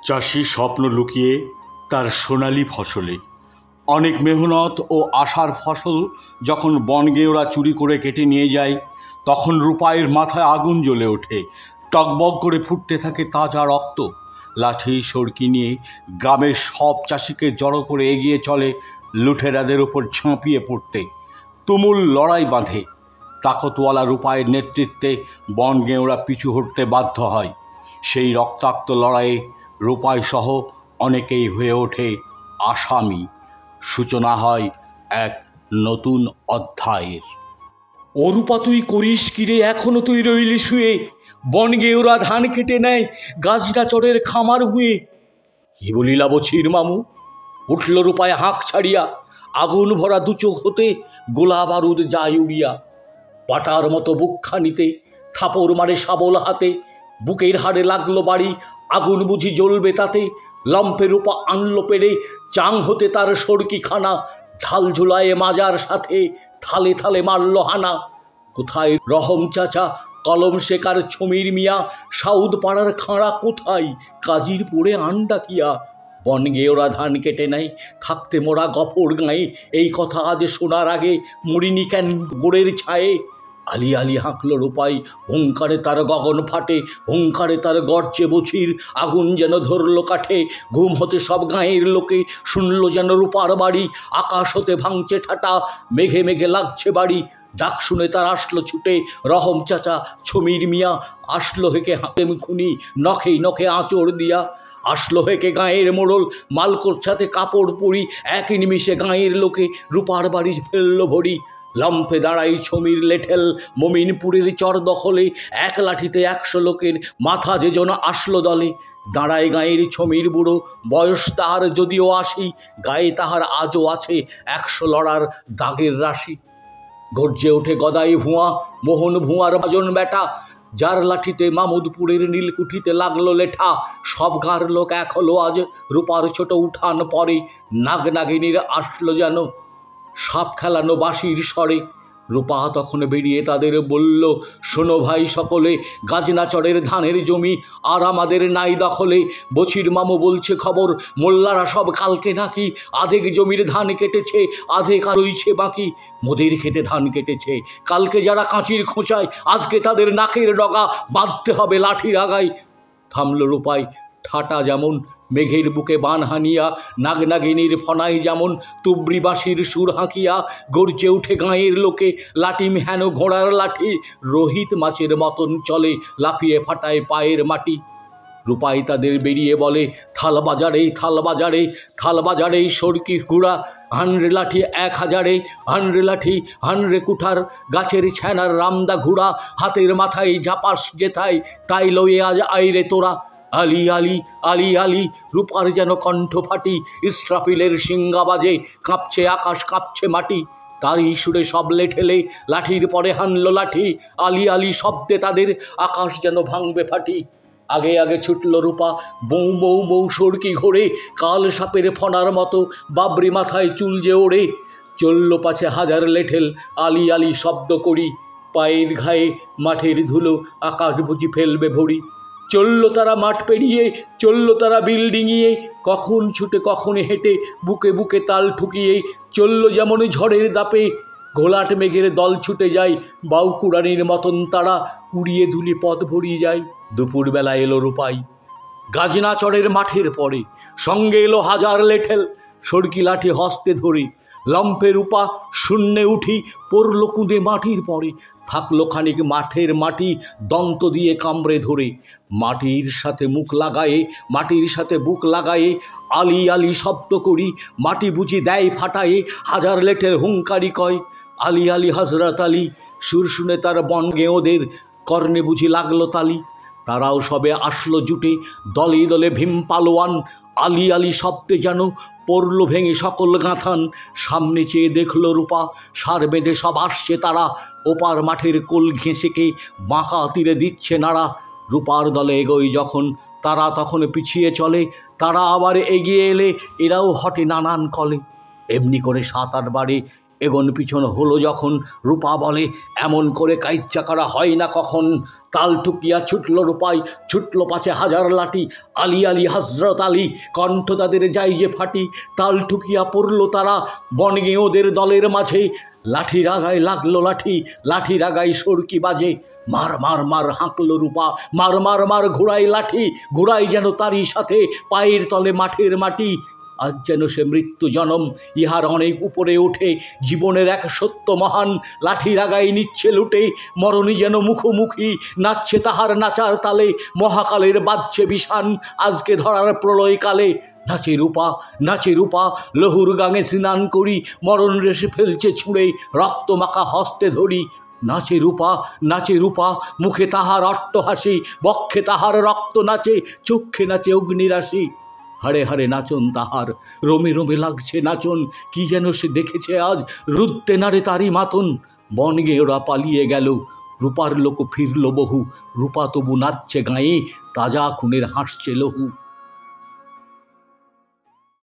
চাষির স্বপ্ন লুকিয়ে তার সোনালি ফসলে। অনেক মেহনত ও আশার ফসল যখন বনগেঁয়োরা চুরি করে কেটে নিয়ে যায়, তখন রূপাইয়ের মাথায় আগুন জ্বলে ওঠে। টগবগ করে ফুটতে থাকে তাজা রক্ত। লাঠি সড়কি নিয়ে গ্রামের সব চাষিকে জড়ো করে এগিয়ে চলে লুঠেরাদের ওপর ঝাঁপিয়ে পড়তে। তুমুল লড়াই বাঁধে। তাকতওয়ালা রূপাইয়ের নেতৃত্বে বনগেঁয়োরা পিছু হটতে বাধ্য হয়। সেই রক্তাক্ত লড়াইয়ে রূপাই সহ অনেকেই হয়ে ওঠে আসামি। সূচনা হয় এক নতুন অধ্যায়ের। ও রূপা, তুই করিস কিরে? এখনো তুই রইলি শুয়ে? বনগেঁয়োরা ধান কেটে নেয় গাছডাচড়ের খামার ভুঁয়ে। কি বলিলা বছির মামু? উঠল রূপায় হাঁক ছাড়িয়া। আগুন ভরা দু চোখ হতে গোলা বারুদ যায় উড়িয়া। পাটার মতো বুকখানিতে থাপড় মারে শাবল হাতে। বুকের হাড়ে লাগলো বাড়ি, আগুন বুঝি জ্বলবে তাতে। লম্ফে রূপা আনলো পেড়ে চাং হতে তার সড়কিখানা। ঢাল ঝুলায়ে মাজার সাথে থালে থালে মারল হানা। কোথায় রহম চাচা, কলম শেখার ছমির মিয়া? সাউদ পাড়ার খাঁড়া কোথায়, কাজির পড়ে আন্ডা কিয়া? বনগেঁয়োরা ধান কেটে নেয় থাকতে মোরা গফর গাঁয়ে। এই কথা আজ শোনার আগে মরিনি কেন গোড়ের ছায়ে? আলি আলি হাঁকল রূপাই, হুঙ্কারে তার গগন ফাটে। হুঙ্কারে তার গর্জে বছির, আগুন যেন ধরল কাঠে। ঘুম হতে সব গাঁয়ের লোকে শুনল যেন রূপার বাড়ি। আকাশ হতে ভাঙছে ঠাটা, মেঘে মেঘে লাগছে বাড়ি। ডাক শুনে তার আসলো ছুটে রহম চাচা, ছমির মিয়া। আসলো হেকে হাতেম খুনি, নখে নখে আঁচড় দিয়া। আসলো হেকে গাঁয়ের মোড়ল, মালকোর সাথে কাপড় পরি। এক নিমিষে গাঁয়ের লোকে রূপার বাড়ি ফেললো ভরি। লম্ফে দাঁড়াই ছমির লেঠেল, মমিনপুরের চর দখলে। এক লাঠিতে 100 লোকের মাথা যে জন আসলো দলে। দাঁড়ায় গাঁয়ের ছমির বুড়ো, বয়স তাহার যদিও 80। গায়ে তাহার আজও আছে 100 লড়ার দাগের রাশি। গর্জে ওঠে গদাই ভুঁয়া, মোহন ভুঁয়ার বাজন বেটা। যার লাঠিতে মামুদপুরের নীলকুঠিতে লাগলো লেঠা। সব গাঁর লোক এক হলো আজ রূপার ছোট উঠান পরে। নাগ নাগিনীর আসলো যেন সাপ খেলানো বাঁশির স্বরে। রূপা তখন বেরিয়ে তাদের বলল, শোনো ভাই সকলে, গাজনাচড়ের ধানের জমি আর আমাদের নাই দখলে। বছির মামু বলছে খবর, মোল্লারা সব কালকে নাকি আধেক জমির ধান কেটেছে, আধেক আর রইছে বাকি। মোদের খেতে ধান কেটেছে, কালকে যারা কাঁচির খোঁচায়, আজকে তাদের নাকের ডগা বাঁধতে হবে লাঠির আগায়। থামল রূপাই, ঠাটা যেমন মেঘের বুকে বান হানিয়া। নাগনাগিনীর ফনাই যেমন তুবড়ি বাঁশির সুর হাঁকিয়া। গর্জে উঠে গাঁয়ের লোকে, লাটিম হেন ঘোড়ার লাঠি। রোহিত মাছের মতন চলে, লাফিয়ে ফাটায় পায়ের মাটি। রূপাই তাদের বেরিয়ে বলে, থাল বাজারে থাল বাজারে, থাল বাজারে সড়কি কুড়া। হানরে লাঠি 1000, হানরে লাঠি হানরে কুঠার। গাছের ছ্যানার রামদা ঘুরা, হাতের মাথায় ঝাপাস যেথায়, তাই লয়ে আজ আইরে তোরা। আলি আলি আলি আলি, রূপার যেন কণ্ঠ ফাটি। ইস্রাফিলের সিঙ্গা বাজে, কাঁপছে আকাশ কাঁপছে মাটি। তারই সুরে সব লেঠেলে লাঠির পরে হানলো লাঠি। আলি আলি শব্দে তাদের আকাশ যেন ভাঙবে ফাটি। আগে আগে ছুটল রূপা, বৌ বৌ বৌ সড়কি ঘোরে। কাল সাপের ফনার মতো বাবরি মাথায় চুল যে ওড়ে। চলল পাছে হাজার লেঠেল, আলি আলি শব্দ করি। পায়ের ঘায়ে মাঠের ধুলো, আকাশ বুঝি ফেলবে ভরি। চলল তারা মাঠ পেরিয়ে, চলল তারা বিল ডিঙিয়ে। কখন ছুটে কখন হেঁটে, বুকে বুকে তাল ঠুকিয়ে। চলল যেমন ঝড়ের দাপে, ঘোলাট মেঘের দল ছুটে যায়। বাউকুড়ানির মতন তারা উড়িয়ে ধুলি পথ ভরিয়ে যায়। দুপুরবেলা এলো রূপাই গাজনাচড়ের মাঠের পরে। সঙ্গে এলো হাজার লেঠেল, সড়কি লাঠি হস্তে ধরে। লম্ফে রূপা শূন্যে উঠি, পড়ল কুঁদে মাটির পরে। থাকলো খানিক মাঠের মাটি দন্ত দিয়ে কামড়ে ধরে। মাটির সাথে মুখ লাগায়ে, মাটির সাথে বুক লাগায়ে। আলি আলি শব্দ করি, মাটি বুঝি দেয় ফাটায়ে। হাজার লেঠেল হুঙ্কারি কয়, আলি আলি হজরত আলী। সুর শুনে তার বনগেঁয়োদের কর্ণে বুঝি লাগলো তালি। তারাও সবে আসলো জুটে, দলে দলে ভীম পালোয়ান। আলি আলি শব্দে যেন পড়ল ভেঙে সকল গাঁথান। সামনে চেয়ে দেখল রূপা, সার বেঁধে সব আসছে তারা। ওপার মাঠের কোল ঘেঁষেকে বাঁকা তীরে দিচ্ছে নাড়া। রূপার দলে এগোয় যখন তারা, তখন পিছিয়ে চলে। তারা আবার এগিয়ে এলে এরাও হটে নানান কলে। এমনি করে 7-8 বারে এগোন পিছন হলো যখন রূপা বলে, এমন করে কাইচ্চা করা হয় না কখন। তাল ঠুকিয়া ছুটল রূপাই, ছুটল পাছে হাজার লাঠি। আলী আলী হজরত আলী, কণ্ঠ তাদের যাই যে ফাটি। তাল ঠুকিয়া পড়ল তারা বনগেঁয়োদের দলের মাঝে। লাঠি রাগায় লাগলো লাঠি, লাঠি রাগায় সরকি বাজে। মার মার মার হাঁকল রূপা, মার মার মার ঘোড়ায় লাঠি। ঘোড়াই যেন তারই সাথে পায়ের তলে মাঠের মাটি। আজ যেন সে মৃত্যু জনম, ইহার অনেক উপরে ওঠে। জীবনের এক সত্য মহান, লাঠি রাগাই নিচ্ছে লুটে। মরণই যেন মুখোমুখি, নাচছে তাহার নাচার তালে। মহাকালের বাজছে বিষান, আজকে ধরার প্রলয় কালে। নাচে রূপা, নাচে রূপা, লহুর গাঙে স্নান করি। মরণ রেশে ফেলছে ছুঁড়ে, রক্ত মাখা হস্তে ধরি। নাচে রূপা, নাচে রূপা, মুখে তাহার অট্টহাসি। বক্ষে তাহার রক্ত নাচে, চক্ষে নাচে অগ্নিরাশি। হাড়ে হাড়ে নাচন তাহার, রোমে রোমে লাগছে নাচন। কি যেন সে দেখেছে আজ, রুদ্দে নাড়ে তারই মাতন। বনগেঁয়োরা পালিয়ে গেল, রূপার লোক ফিরল বহু। রূপা তবু নাচছে গাঁয়ে, তাজা খুনের হাসছে লহু।